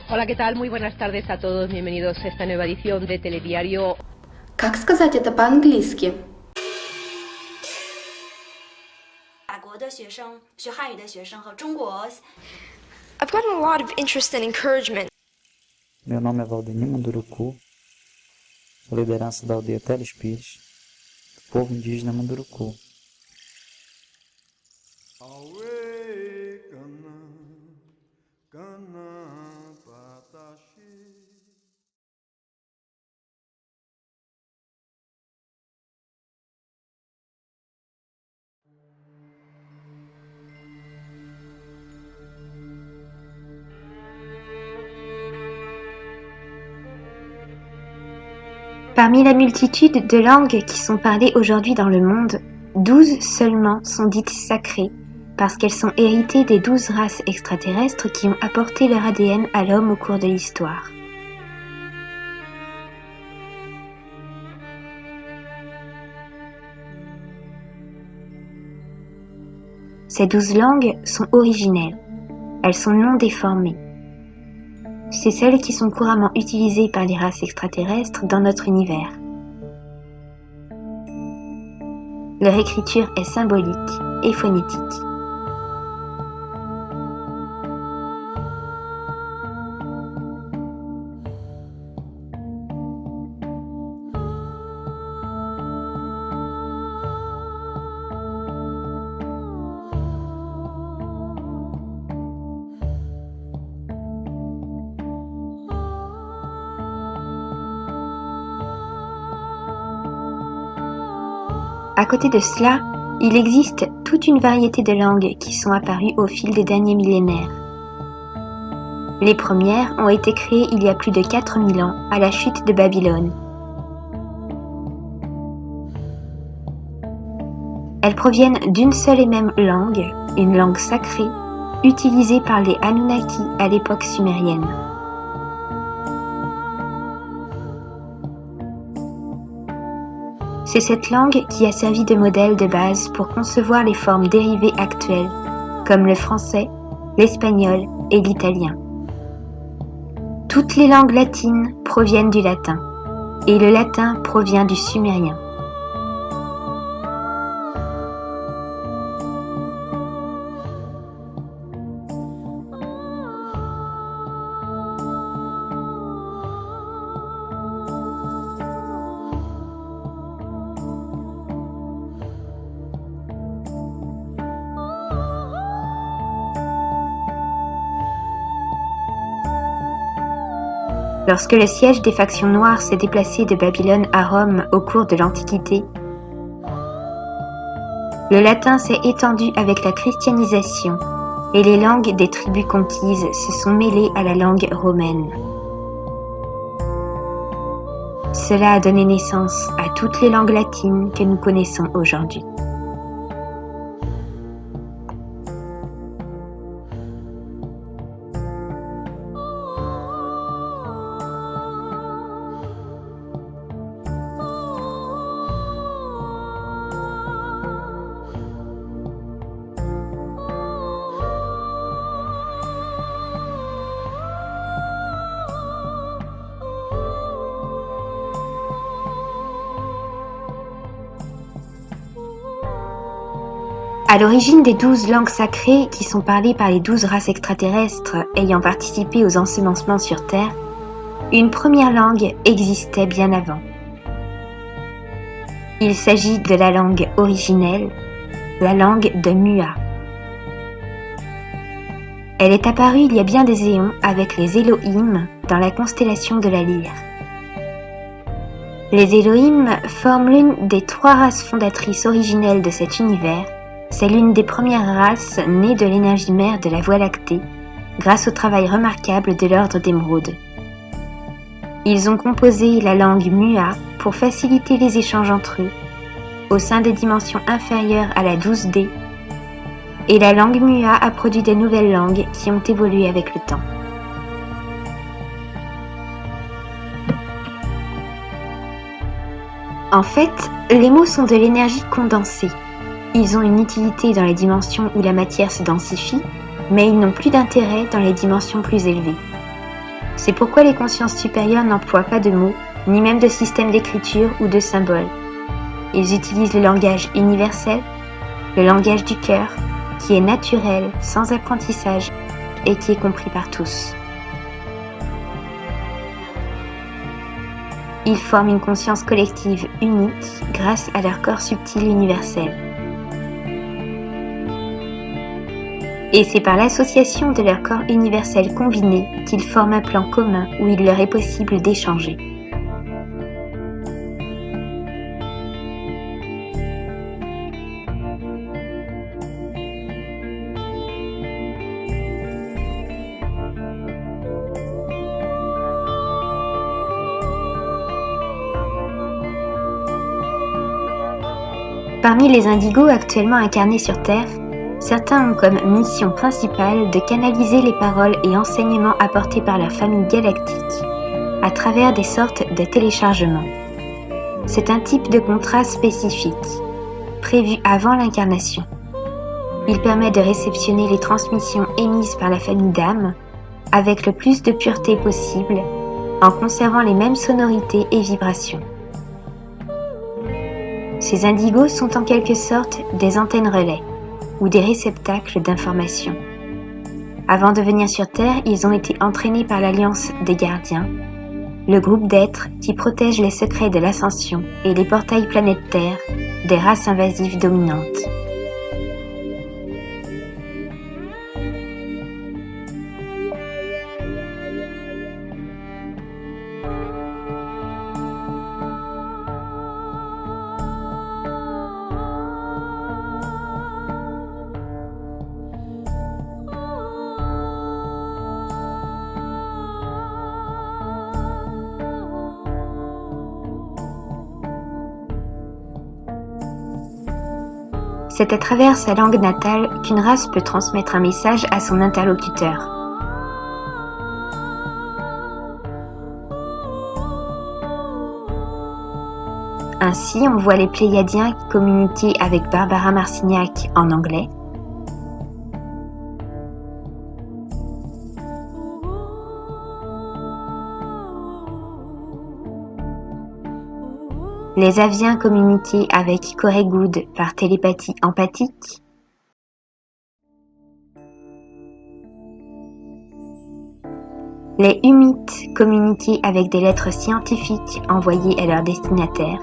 Hola, ¿qué tal? Muy buenas tardes a todos. Bienvenidos a esta nueva edición de Telediario. Как сказать это по-английски? 法国的学生学汉语的学生和中国 I've gotten a lot of interest and encouragement. Meu nome é Valdemir Munduruku, sou liderança da aldeia Teles Pires, do povo indígena Munduruku. Parmi la multitude de langues qui sont parlées aujourd'hui dans le monde, 12 seulement sont dites sacrées, parce qu'elles sont héritées des 12 races extraterrestres qui ont apporté leur ADN à l'homme au cours de l'histoire. Ces 12 langues sont originelles, elles sont non déformées. C'est celles qui sont couramment utilisées par les races extraterrestres dans notre univers. Leur écriture est symbolique et phonétique. À côté de cela, il existe toute une variété de langues qui sont apparues au fil des derniers millénaires. Les premières ont été créées il y a plus de 4000 ans à la chute de Babylone. Elles proviennent d'une seule et même langue, une langue sacrée, utilisée par les Anunnaki à l'époque sumérienne. C'est cette langue qui a servi de modèle de base pour concevoir les formes dérivées actuelles, comme le français, l'espagnol et l'italien. Toutes les langues latines proviennent du latin, et le latin provient du sumérien. Lorsque le siège des factions noires s'est déplacé de Babylone à Rome au cours de l'Antiquité, le latin s'est étendu avec la christianisation et les langues des tribus conquises se sont mêlées à la langue romaine. Cela a donné naissance à toutes les langues latines que nous connaissons aujourd'hui. À l'origine des 12 langues sacrées qui sont parlées par les 12 races extraterrestres ayant participé aux ensemencements sur Terre, une première langue existait bien avant. Il s'agit de la langue originelle, la langue de Mua. Elle est apparue il y a bien des éons avec les Elohim dans la constellation de la Lyre. Les Elohim forment l'une des 3 races fondatrices originelles de cet univers. C'est l'une des premières races nées de l'énergie mère de la Voie lactée, grâce au travail remarquable de l'ordre d'Émeraude. Ils ont composé la langue Mua pour faciliter les échanges entre eux, au sein des dimensions inférieures à la 12D, et la langue Mua a produit de nouvelles langues qui ont évolué avec le temps. En fait, les mots sont de l'énergie condensée. Ils ont une utilité dans les dimensions où la matière se densifie, mais ils n'ont plus d'intérêt dans les dimensions plus élevées. C'est pourquoi les consciences supérieures n'emploient pas de mots, ni même de système d'écriture ou de symboles. Ils utilisent le langage universel, le langage du cœur, qui est naturel, sans apprentissage, et qui est compris par tous. Ils forment une conscience collective unique grâce à leur corps subtil universel. Et c'est par l'association de leurs corps universels combinés qu'ils forment un plan commun où il leur est possible d'échanger. Parmi les indigos actuellement incarnés sur Terre, certains ont comme mission principale de canaliser les paroles et enseignements apportés par leur famille galactique à travers des sortes de téléchargements. C'est un type de contrat spécifique, prévu avant l'incarnation. Il permet de réceptionner les transmissions émises par la famille d'âmes avec le plus de pureté possible, en conservant les mêmes sonorités et vibrations. Ces indigos sont en quelque sorte des antennes relais, ou des réceptacles d'informations. Avant de venir sur Terre, ils ont été entraînés par l'Alliance des Gardiens, le groupe d'êtres qui protège les secrets de l'ascension et les portails planète Terre des races invasives dominantes. C'est à travers sa langue natale qu'une race peut transmettre un message à son interlocuteur. Ainsi, on voit les Pléiadiens communiquer avec Barbara Marcignac en anglais, les Aviens communiquaient avec Corégoud par télépathie empathique, les Humites communiquaient avec des lettres scientifiques envoyées à leur destinataire,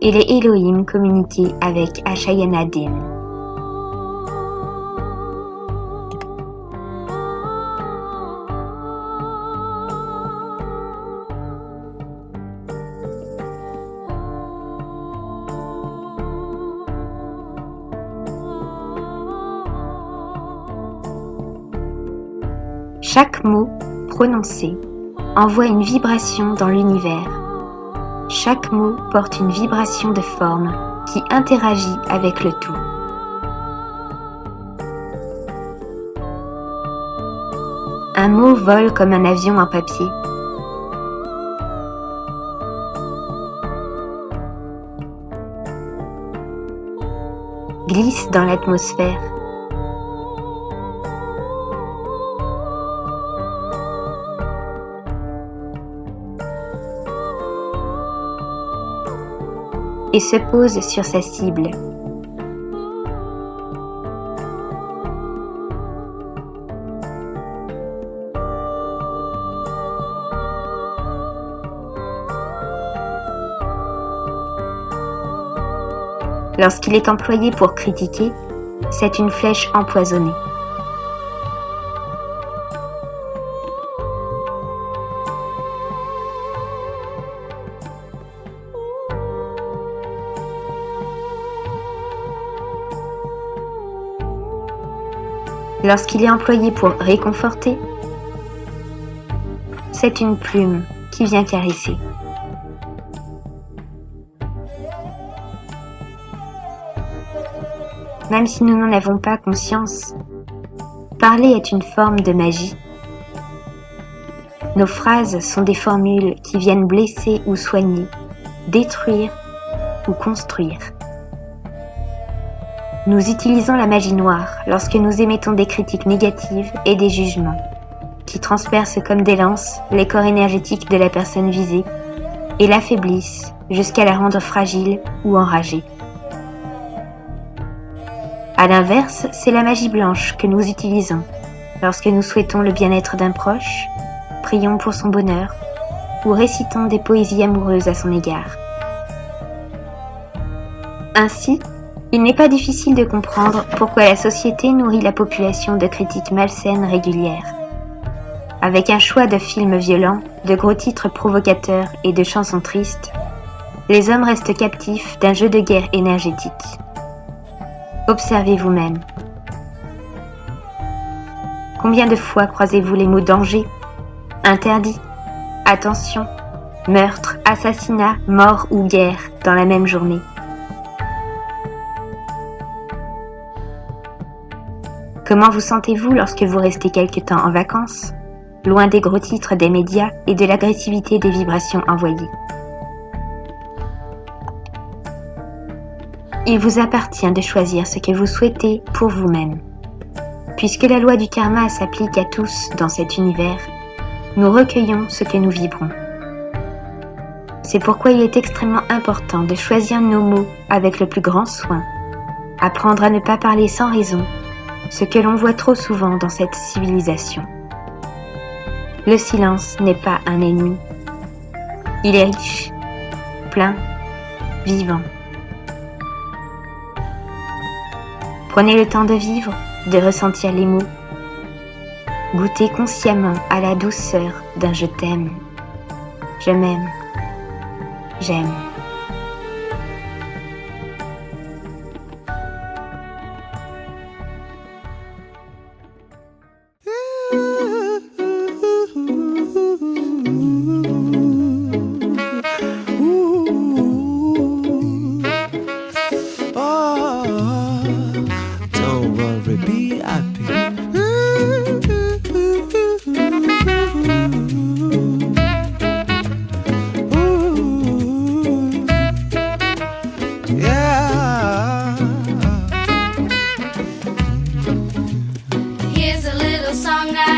et les Elohim communiquaient avec Ashayana-Din. Chaque mot prononcé envoie une vibration dans l'univers. Chaque mot porte une vibration de forme qui interagit avec le tout. Un mot vole comme un avion en papier. Glisse dans l'atmosphère. Et se pose sur sa cible. Lorsqu'il est employé pour critiquer, c'est une flèche empoisonnée. Lorsqu'il est employé pour réconforter, c'est une plume qui vient caresser. Même si nous n'en avons pas conscience, parler est une forme de magie. Nos phrases sont des formules qui viennent blesser ou soigner, détruire ou construire. Nous utilisons la magie noire lorsque nous émettons des critiques négatives et des jugements, qui transpercent comme des lances les corps énergétiques de la personne visée et l'affaiblissent jusqu'à la rendre fragile ou enragée. À l'inverse, c'est la magie blanche que nous utilisons lorsque nous souhaitons le bien-être d'un proche, prions pour son bonheur ou récitons des poésies amoureuses à son égard. Ainsi, il n'est pas difficile de comprendre pourquoi la société nourrit la population de critiques malsaines régulières. Avec un choix de films violents, de gros titres provocateurs et de chansons tristes, les hommes restent captifs d'un jeu de guerre énergétique. Observez vous-même. Combien de fois croisez-vous les mots danger, interdit, attention, meurtre, assassinat, mort ou guerre dans la même journée? Comment vous sentez-vous lorsque vous restez quelque temps en vacances, loin des gros titres des médias et de l'agressivité des vibrations envoyées? Il vous appartient de choisir ce que vous souhaitez pour vous-même. Puisque la loi du karma s'applique à tous dans cet univers, nous recueillons ce que nous vibrons. C'est pourquoi il est extrêmement important de choisir nos mots avec le plus grand soin, apprendre à ne pas parler sans raison, ce que l'on voit trop souvent dans cette civilisation. Le silence n'est pas un ennemi. Il est riche, plein, vivant. Prenez le temps de vivre, de ressentir les mots. Goûtez consciemment à la douceur d'un je t'aime. Je m'aime. J'aime. Here's a little song I